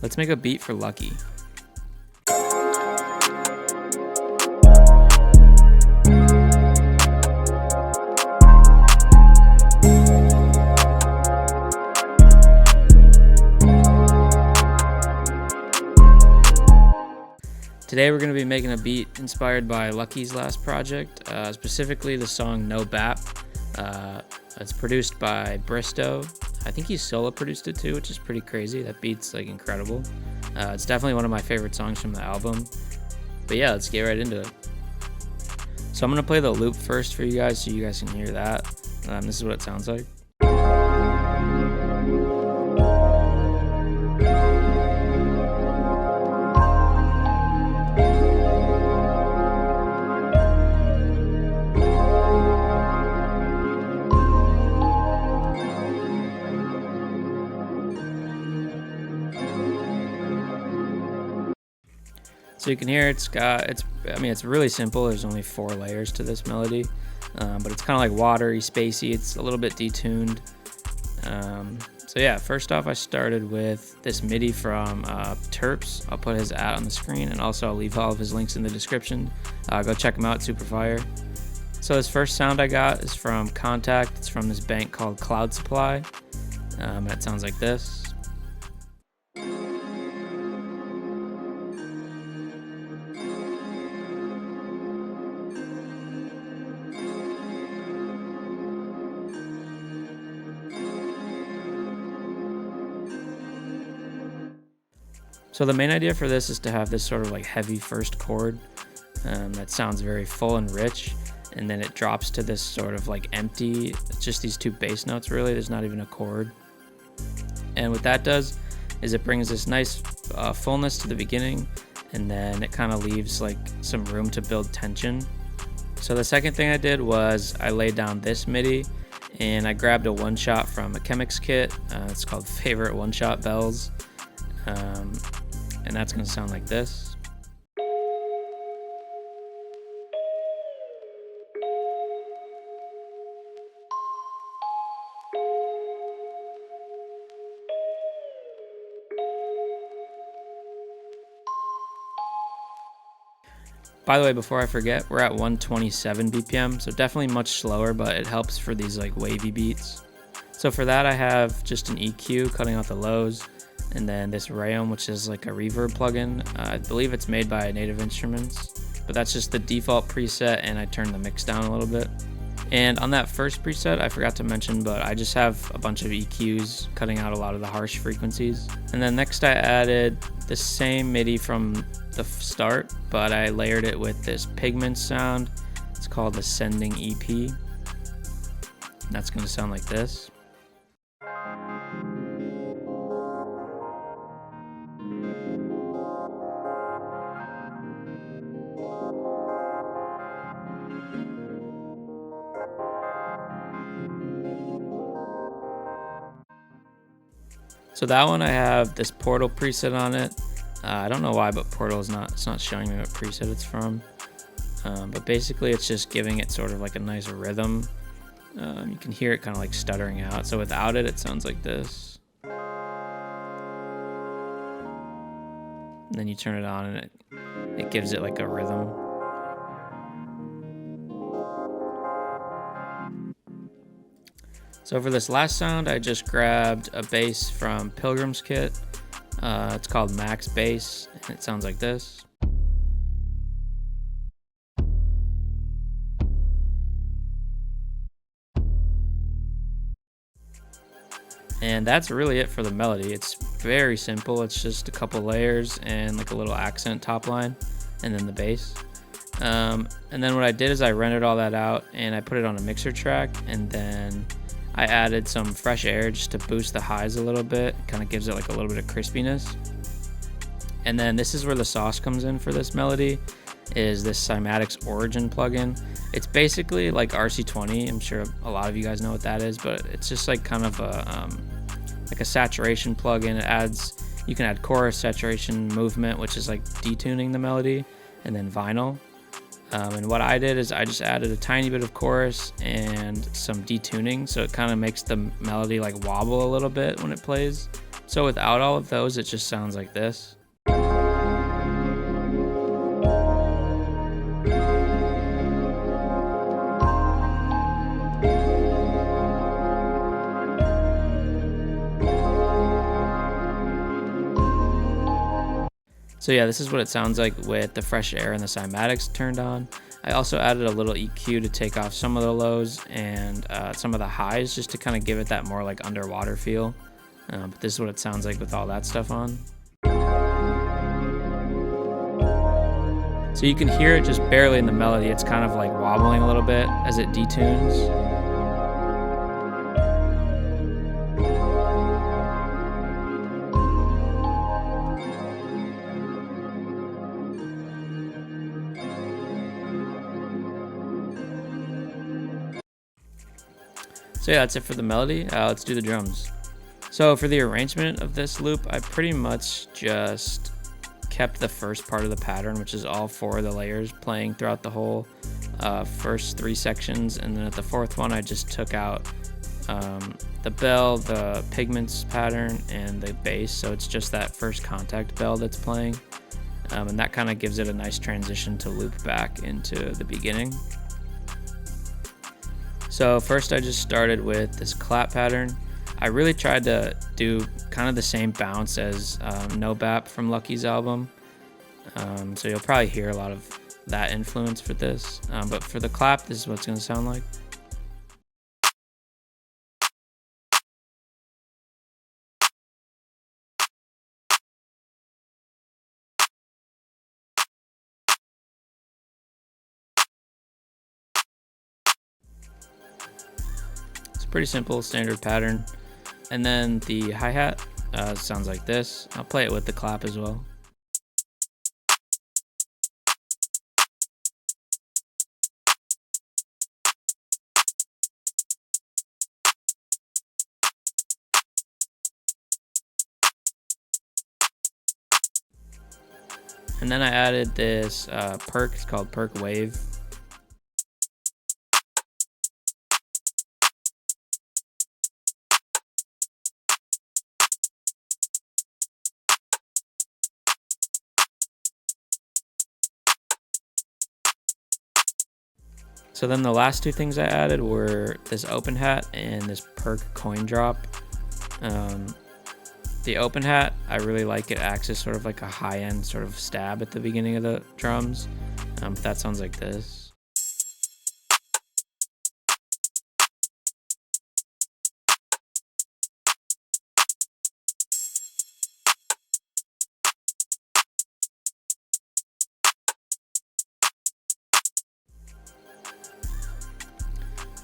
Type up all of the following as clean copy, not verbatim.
Let's make a beat for Lucki. Today we're going to be making a beat inspired by Lucki's last project, specifically the song No Bap. It's produced by Bhristo. I think he solo produced it too, which is pretty crazy. That beat's like incredible. It's definitely one of my favorite songs from the album. But yeah, let's get right into it. So I'm going to play the loop first for you guys so you guys can hear that. This is what it sounds like. So you can hear it's really simple. There's only 4 layers to this melody, but it's kind of like watery, spacey. It's a little bit detuned. So yeah, first off, I started with this MIDI from Terps. I'll put his @ on the screen, and also I'll leave all of his links in the description. Go check him out, super fire. So this first sound I got is from Contact. It's from this bank called Cloud Supply. It sounds like this. So the main idea for this is to have this sort of like heavy first chord that sounds very full and rich, and then it drops to this sort of like empty, it's just these 2 bass notes really, there's not even a chord. And what that does is it brings this nice fullness to the beginning, and then it kind of leaves like some room to build tension. So the second thing I did was I laid down this MIDI, and I grabbed a one-shot from a Chemix kit. It's called Favorite One-Shot Bells. And that's going to sound like this. By the way, before I forget, we're at 127 BPM, so definitely much slower, but it helps for these like wavy beats. So for that, I have just an EQ cutting out the lows, and then this Rayom, which is like a reverb plugin. I believe it's made by Native Instruments, but that's just the default preset, and I turned the mix down a little bit. And on that first preset, I forgot to mention, but I just have a bunch of EQs cutting out a lot of the harsh frequencies. And then next I added the same MIDI from the start, but I layered it with this pigment sound. It's called Ascending EP. That's going to sound like this. So that one I have this Portal preset on it. I don't know why, but Portal it's not showing me what preset it's from. But basically it's just giving it sort of like a nice rhythm. You can hear it kind of like stuttering out. So without it, it sounds like this. And then you turn it on and it gives it like a rhythm. So for this last sound, I just grabbed a bass from Pilgrim's Kit. It's called Max Bass, and it sounds like this. And that's really it for the melody. It's very simple. It's just a couple layers and like a little accent top line, and then the bass. And then what I did is I rendered all that out and I put it on a mixer track, and then I added some fresh air just to boost the highs a little bit. Kind of gives it like a little bit of crispiness. And then this is where the sauce comes in for this melody, is this Cymatics Origin plugin. It's basically like RC20. I'm sure a lot of you guys know what that is, but it's just like kind of a like a saturation plugin. It adds, you can add chorus, saturation, movement, which is like detuning the melody, and then vinyl. And what I did is I just added a tiny bit of chorus and some detuning, so it kind of makes the melody like wobble a little bit when it plays. So without all of those, it just sounds like this. So yeah, this is what it sounds like with the fresh air and the cymatics turned on. I also added a little EQ to take off some of the lows and some of the highs, just to kind of give it that more like underwater feel. But this is what it sounds like with all that stuff on. So you can hear it just barely in the melody. It's kind of like wobbling a little bit as it detunes. So yeah, that's it for the melody. Let's do the drums. So for the arrangement of this loop, I pretty much just kept the first part of the pattern, which is all 4 of the layers playing throughout the whole first 3 sections. And then at the 4th one, I just took out the bell, the pigments pattern, and the bass. So it's just that first contact bell that's playing. And that kind of gives it a nice transition to loop back into the beginning. So first I just started with this clap pattern. I really tried to do kind of the same bounce as No Bap from Lucki's album. So you'll probably hear a lot of that influence for this. But for the clap, this is what it's going to sound like. Pretty simple standard pattern. And then the hi-hat sounds like this. I'll play it with the clap as well. And then I added this perk. It's called Perk Wave. So then the last 2 things I added were this open hat and this perk coin drop. The open hat, I really like. It acts as sort of like a high-end sort of stab at the beginning of the drums. But that sounds like this.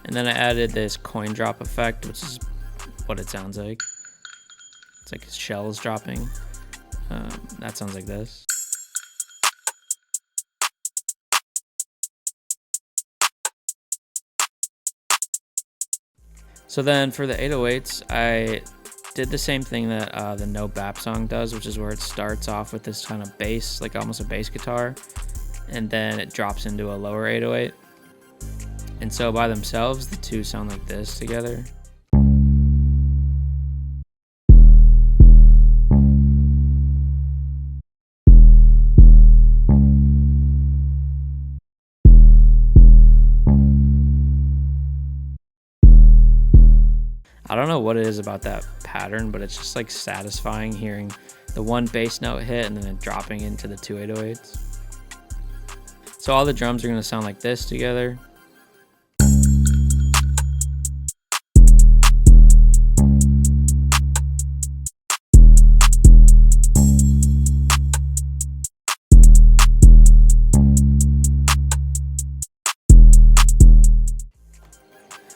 And then I added this coin drop effect, which is what it sounds like. It's like shells dropping. That sounds like this. So then for the 808s, I did the same thing that the No Bap song does, which is where it starts off with this kind of bass, like almost a bass guitar, and then it drops into a lower 808. And so by themselves, the 2 sound like this together. I don't know what it is about that pattern, but it's just like satisfying hearing the one bass note hit and then it dropping into the 2 808s. So all the drums are going to sound like this together.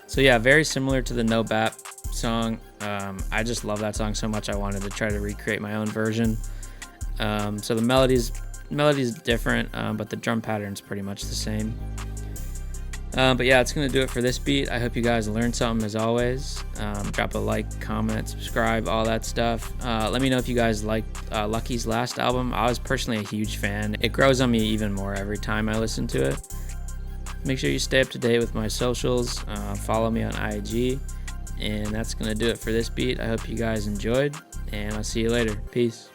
So yeah, very similar to the No Bap song. I just love that song so much I wanted to try to recreate my own version. So the melody's different, but the drum pattern's pretty much the same. But yeah, it's gonna do it for this beat. I hope you guys learned something as always. Drop a like, comment, subscribe, all that stuff. Let me know if you guys liked Lucki's last album. I was personally a huge fan. It grows on me even more every time I listen to it. Make sure you stay up to date with my socials. Follow me on IG. And that's gonna do it for this beat. I hope you guys enjoyed, and I'll see you later. Peace.